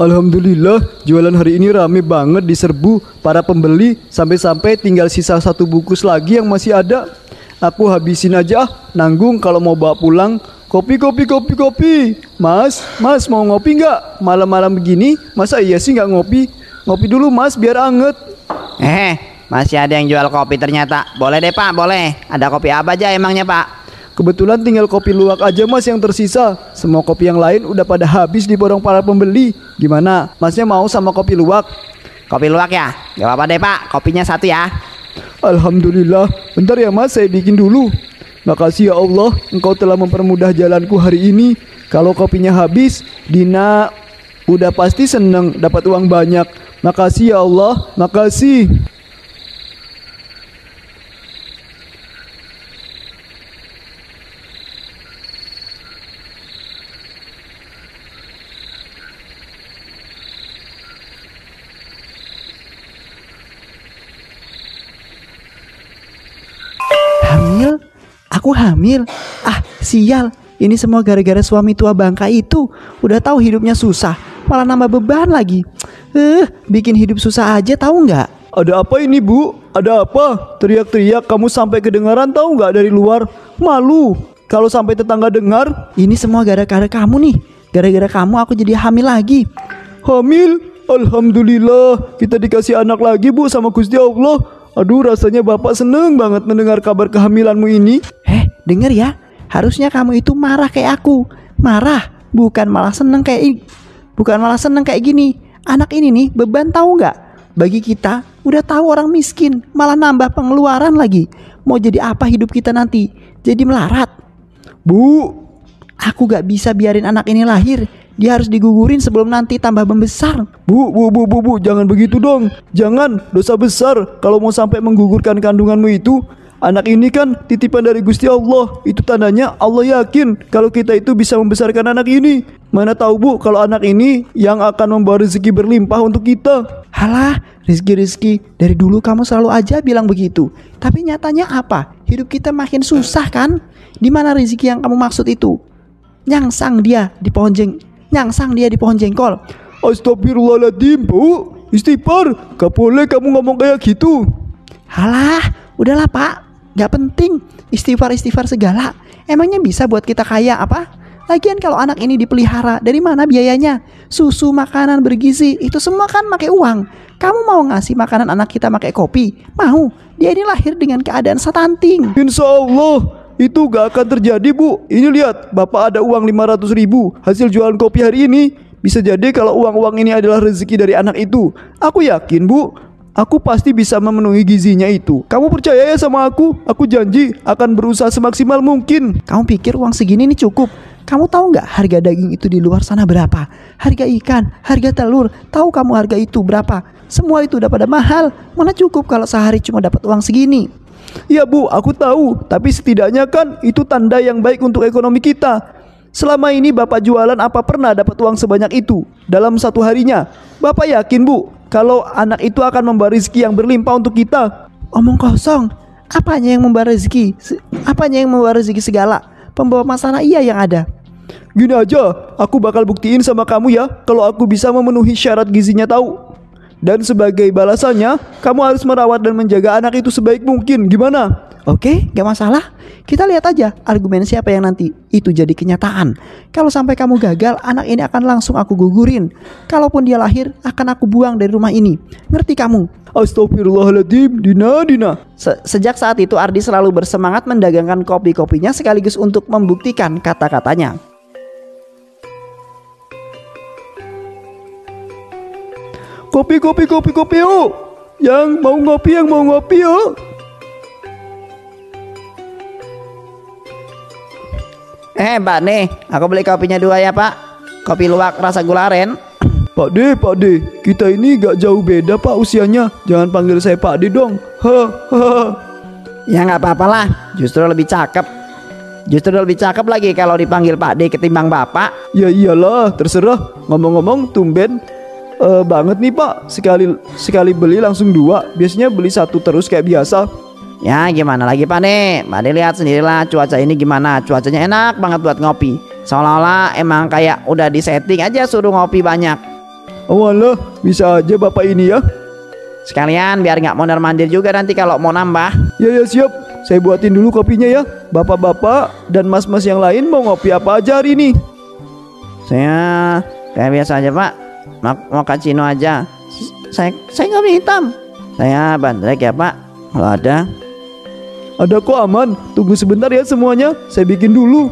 Alhamdulillah, jualan hari ini rame banget diserbu para pembeli. Sampai-sampai tinggal sisa satu bungkus lagi yang masih ada. Aku habisin aja, nanggung kalau mau bawa pulang. Kopi, kopi, kopi, kopi. Mas, mau ngopi nggak? Malam-malam begini, masa iya sih nggak ngopi? Ngopi dulu mas, biar anget. Masih ada yang jual kopi ternyata. Boleh deh pak, boleh. Ada kopi apa aja emangnya pak? Kebetulan tinggal kopi luwak aja mas yang tersisa. Semua kopi yang lain udah pada habis diborong para pembeli. Gimana? Masnya mau sama kopi luwak? Kopi luwak ya? Gak apa-apa deh pak, kopinya satu ya. Alhamdulillah. Bentar ya mas, saya bikin dulu. Makasih ya Allah, engkau telah mempermudah jalanku hari ini. Kalau kopinya habis, Dina udah pasti seneng dapat uang banyak. Makasih ya Allah, makasih. Hamil? Aku hamil? Ah, sial. Ini semua gara-gara suami tua bangka itu. Udah tahu hidupnya susah, malah nambah beban lagi. Bikin hidup susah aja, tahu nggak? Ada apa ini bu? Ada apa? Teriak-teriak kamu sampai kedengaran tahu nggak dari luar? Malu kalau sampai tetangga dengar. Ini semua gara-gara kamu nih. Gara-gara kamu aku jadi hamil lagi. Hamil? Alhamdulillah, kita dikasih anak lagi bu sama Gusti Allah. Aduh, rasanya bapak seneng banget mendengar kabar kehamilanmu ini. Denger ya. Harusnya kamu itu marah kayak aku. Marah, bukan malah seneng kayak gini. Anak ini nih beban, tahu nggak? Bagi kita, udah tahu orang miskin, malah nambah pengeluaran lagi. Mau jadi apa hidup kita nanti? Jadi melarat. Bu, aku gak bisa biarin anak ini lahir. Dia harus digugurin sebelum nanti tambah membesar. Bu, jangan begitu dong. Jangan, dosa besar kalau mau sampai menggugurkan kandunganmu itu. Anak ini kan titipan dari Gusti Allah. Itu tandanya Allah yakin kalau kita itu bisa membesarkan anak ini. Mana tahu bu, kalau anak ini yang akan membawa rezeki berlimpah untuk kita. Halah, rezeki. Dari dulu kamu selalu aja bilang begitu. Tapi nyatanya apa? Hidup kita makin susah kan? Di mana rezeki yang kamu maksud itu? Nyangsang dia di pohon jengkol. Astagfirullahaladzim bu, istighfar. Gak boleh kamu ngomong kayak gitu. Halah, udahlah pak, gak penting istighfar segala. Emangnya bisa buat kita kaya apa? Lagian kalau anak ini dipelihara, dari mana biayanya? Susu, makanan bergizi, itu semua kan pakai uang. Kamu mau ngasih makanan anak kita pakai kopi? Mau? Dia ini lahir dengan keadaan stunting. Insya Allah itu gak akan terjadi bu. Ini lihat, bapak ada uang 500.000 hasil jualan kopi hari ini. Bisa jadi kalau uang-uang ini adalah rezeki dari anak itu. Aku yakin bu, aku pasti bisa memenuhi gizinya itu. Kamu percaya ya sama aku? Aku janji akan berusaha semaksimal mungkin. Kamu pikir uang segini ini cukup? Kamu tahu nggak harga daging itu di luar sana berapa? Harga ikan, harga telur, tahu kamu harga itu berapa? Semua itu udah pada mahal. Mana cukup kalau sehari cuma dapat uang segini? Iya bu, aku tahu. Tapi setidaknya kan itu tanda yang baik untuk ekonomi kita. Selama ini bapak jualan apa pernah dapat uang sebanyak itu dalam satu harinya? Bapak yakin bu, kalau anak itu akan membawa rezeki yang berlimpah untuk kita? Omong kosong. Apanya yang membawa rezeki? Segala? Pembawa masalah iya yang ada. Gini aja, aku bakal buktiin sama kamu ya kalau aku bisa memenuhi syarat gizinya tahu. Dan sebagai balasannya, kamu harus merawat dan menjaga anak itu sebaik mungkin. Gimana? Oke, gak masalah. Kita lihat aja argumen siapa yang nanti itu jadi kenyataan. Kalau sampai kamu gagal, anak ini akan langsung aku gugurin. Kalaupun dia lahir, akan aku buang dari rumah ini. Ngerti kamu? Astagfirullahaladzim, Dina. Sejak saat itu Ardi selalu bersemangat mendagangkan kopi-kopinya sekaligus untuk membuktikan kata-katanya. Kopi yuk. Yang mau ngopi yuk. Mbak nih, aku beli kopinya 2 ya pak. Kopi luwak rasa gula aren. Pak D, kita ini gak jauh beda pak usianya. Jangan panggil saya Pak D dong. Ya gak apa-apa lah, justru lebih cakep lagi kalau dipanggil Pak D ketimbang bapak. Ya iyalah, terserah. Ngomong-ngomong, tumben banget nih pak. Sekali beli langsung 2. Biasanya beli 1 terus kayak biasa. Ya gimana lagi Pak nih, Pak D lihat sendirilah cuaca ini gimana. Cuacanya enak banget buat ngopi. Seolah-olah emang kayak udah disetting aja suruh ngopi banyak. Oh alah, bisa aja bapak ini ya. Sekalian biar nggak mondar-mandir juga nanti kalau mau nambah. Ya ya siap, saya buatin dulu kopinya ya. Bapak-bapak dan mas-mas yang lain mau ngopi apa aja hari ini? Saya kayak biasa aja Pak, mau cappuccino aja. Saya kopi hitam. Saya bandrek ya Pak, kalau ada. Ada kok aman, tunggu sebentar ya semuanya, saya bikin dulu.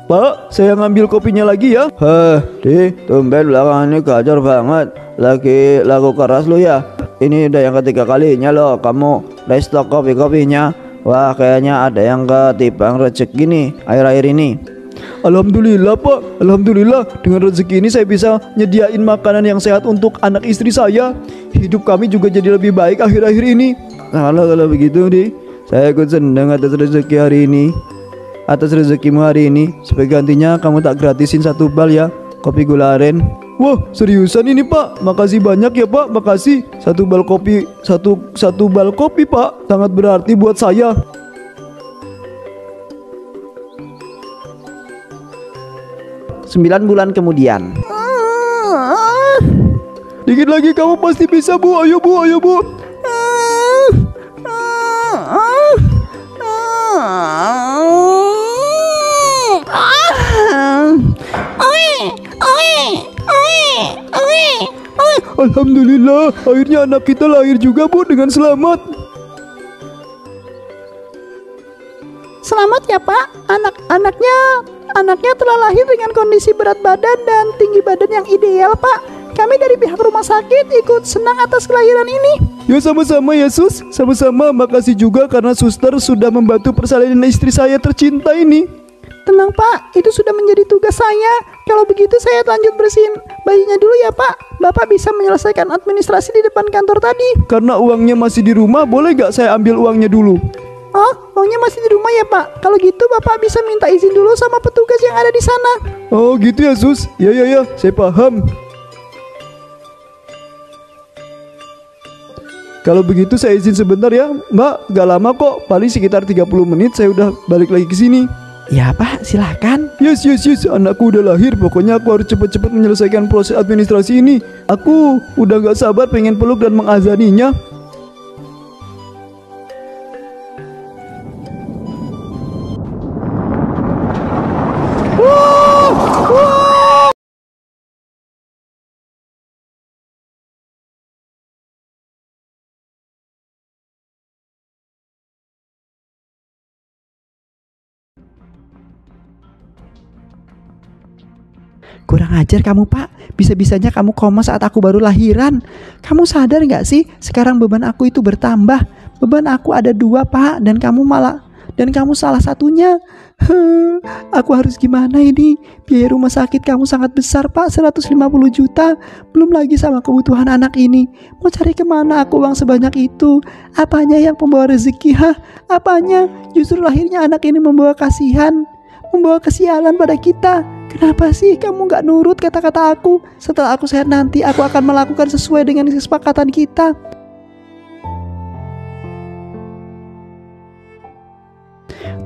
Pak, saya ngambil kopinya lagi ya. Di, tumben belakangan ini gacor banget. Lagi laku keras lu ya. Ini udah yang ketiga kalinya loh kamu restock kopi-kopinya. Wah, kayaknya ada yang ketibang rezeki nih akhir-akhir ini. Alhamdulillah Pak, alhamdulillah dengan rezeki ini saya bisa nyediain makanan yang sehat untuk anak istri saya. Hidup kami juga jadi lebih baik akhir-akhir ini. Kalau begitu di, saya ikut senang atas rezeki hari ini. Atas rezekimu hari ini, sebagai gantinya kamu tak gratisin 1 bal ya kopi gula aren. Wah, seriusan ini Pak, makasih banyak ya Pak, makasih. 1 bal kopi, satu bal kopi Pak, sangat berarti buat saya. 9 bulan kemudian. Dikit lagi kamu pasti bisa Bu, ayo Bu, ayo Bu. Alhamdulillah, akhirnya anak kita lahir juga Bu dengan selamat. Selamat ya Pak, anaknya telah lahir dengan kondisi berat badan dan tinggi badan yang ideal Pak. Kami dari pihak rumah sakit ikut senang atas kelahiran ini. Ya sama-sama ya Sus, sama-sama. Makasih juga karena suster sudah membantu persalinan istri saya tercinta ini. Tenang Pak, itu sudah menjadi tugas saya. Kalau begitu saya lanjut bersihin bayinya dulu ya Pak. Bapak bisa menyelesaikan administrasi di depan kantor tadi. Karena uangnya masih di rumah, boleh gak saya ambil uangnya dulu? Oh, uangnya masih di rumah ya Pak. Kalau gitu Bapak bisa minta izin dulu sama petugas yang ada di sana. Oh gitu ya Sus, ya, saya paham. Kalau begitu saya izin sebentar ya Mbak, gak lama kok, paling sekitar 30 menit saya udah balik lagi ke sini. Ya Pak, silahkan. Yes, anakku udah lahir. Pokoknya aku harus cepat-cepat menyelesaikan proses administrasi ini. Aku udah gak sabar pengen peluk dan mengazaninya. Kurang ajar kamu Pak, bisa-bisanya kamu koma saat aku baru lahiran. Kamu sadar gak sih sekarang beban aku itu bertambah. Beban aku ada 2 Pak, dan kamu salah satunya. Aku harus gimana ini? Biaya rumah sakit kamu sangat besar Pak, 150 juta. Belum lagi sama kebutuhan anak ini. Mau cari kemana aku uang sebanyak itu? Apanya yang pembawa rezeki? Apanya? Justru lahirnya anak ini membawa kasihan, membawa kesialan pada kita. Kenapa sih kamu gak nurut kata-kata aku? Setelah aku sehat nanti, aku akan melakukan sesuai dengan kesepakatan kita.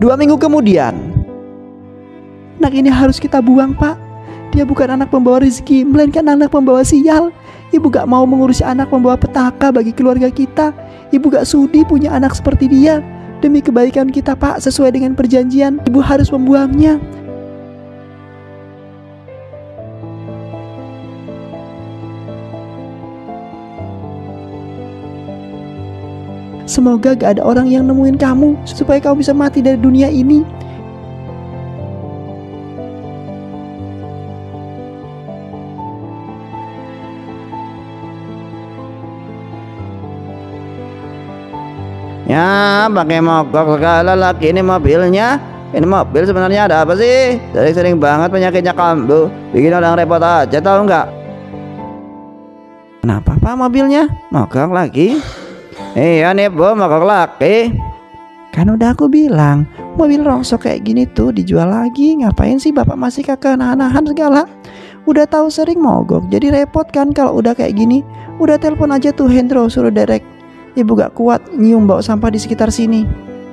Dua minggu kemudian. Anak ini harus kita buang Pak. Dia bukan anak pembawa rezeki, melainkan anak pembawa sial. Ibu gak mau mengurusi anak pembawa petaka bagi keluarga kita. Ibu gak sudi punya anak seperti dia. Demi kebaikan kita Pak, sesuai dengan perjanjian, Ibu harus membuangnya. Semoga gak ada orang yang nemuin kamu, supaya kamu bisa mati dari dunia ini. Ya, pakai mogok segala lagi ini mobilnya. Ini mobil sebenarnya ada apa sih? Sering-sering banget penyakitnya kambuh. Bikin orang repot aja, tahu nggak? Kenapa Pak mobilnya? Mogok lagi? Iya nih Bu, mogok lagi. Kan udah aku bilang, mobil rongsok kayak gini tuh dijual lagi. Ngapain sih Bapak masih kakek nahan-nahan segala? Udah tahu sering mogok, jadi repot kan kalau udah kayak gini. Udah telepon aja tuh Hendro, suruh derek. Ibu gak kuat nyium bau sampah di sekitar sini.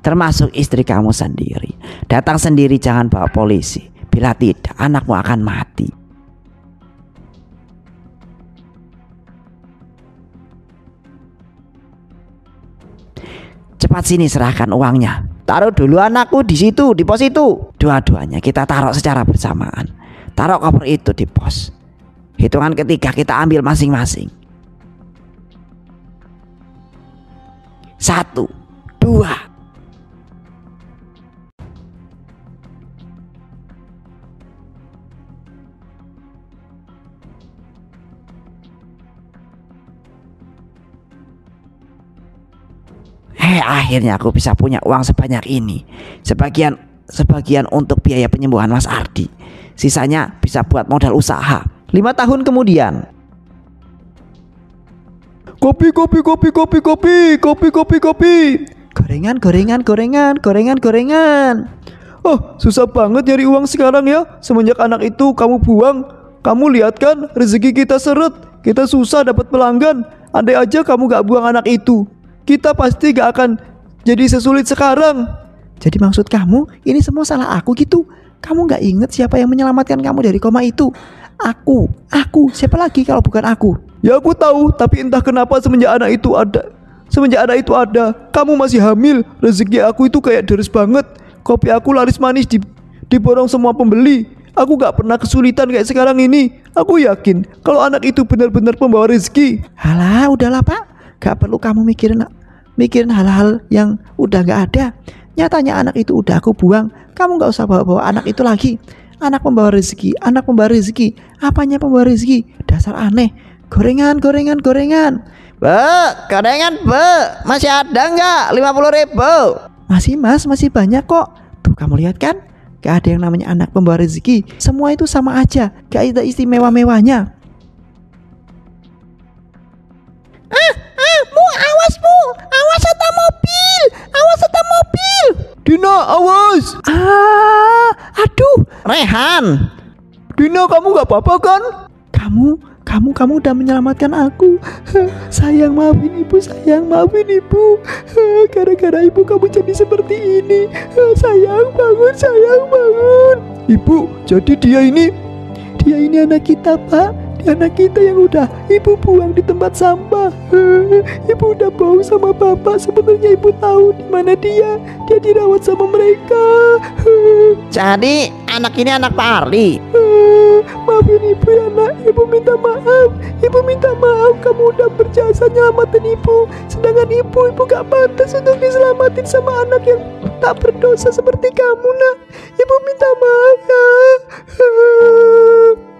termasuk istri kamu sendiri. Datang sendiri, jangan bawa polisi. Bila tidak, anakmu akan mati. Cepat sini, serahkan uangnya. Taruh dulu anakku di situ, di pos itu. Dua-duanya kita taruh secara bersamaan. Taruh koper itu di pos. Hitungan ketiga kita ambil masing-masing. 1, 2. Akhirnya aku bisa punya uang sebanyak ini. Sebagian untuk biaya penyembuhan Mas Ardi. Sisanya bisa buat modal usaha. 5 tahun kemudian. Kopi. Gorengan. Oh, susah banget nyari uang sekarang ya. Semenjak anak itu kamu buang. Kamu lihat kan rezeki kita seret. Kita susah dapat pelanggan. Andai aja kamu gak buang anak itu, kita pasti gak akan jadi sesulit sekarang. Jadi maksud kamu ini semua salah aku gitu? Kamu gak inget siapa yang menyelamatkan kamu dari koma itu? Aku. Siapa lagi kalau bukan aku? Ya aku tahu, tapi entah kenapa semenjak anak itu ada, kamu masih hamil. Rezeki aku itu kayak deres banget. Kopi aku laris manis diborong semua pembeli. Aku gak pernah kesulitan kayak sekarang ini. Aku yakin kalau anak itu benar-benar pembawa rezeki. Halah, udahlah Pak. Gak perlu kamu mikirin hal-hal yang udah gak ada. Nyatanya anak itu udah aku buang. Kamu gak usah bawa-bawa anak itu lagi. Anak pembawa rezeki. Apanya pembawa rezeki? Dasar aneh. Gorengan. Be, gorengan be, masih ada nggak? 50.000. Masih Mas, masih banyak kok. Tuh kamu lihat kan? Gak ada yang namanya anak pembawa rezeki. Semua itu sama aja. Gak ada istimewa-mewahnya. Awas ada mobil. Dina, awas. Aduh. Rehan. Dina, kamu gak apa-apa kan? Kamu udah menyelamatkan aku. Sayang, maafin ibu. Gara-gara ibu kamu jadi seperti ini. Sayang bangun. Ibu, jadi dia ini anak kita, Pak. Anak kita yang udah ibu buang di tempat sampah. Ibu udah bohong sama bapak. Sebenarnya ibu tahu di mana dia dirawat sama mereka. Jadi anak ini anak Pak Ardi. Maafin ibu ya nak. Ibu minta maaf. Kamu udah berjasa nyelamatin ibu. Sedangkan ibu gak pantas untuk diselamatin sama anak yang tak berdosa seperti kamu nak. Ibu minta maaf ya.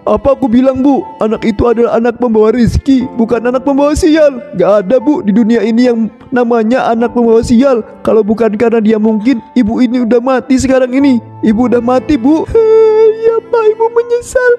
apa aku bilang bu, anak itu adalah anak pembawa rezeki, bukan anak pembawa sial. Gak ada bu di dunia ini yang namanya anak pembawa sial. Kalau bukan karena dia, mungkin ibu ini udah mati sekarang ini. Ibu udah mati bu. Ya Pak, ibu menyesal.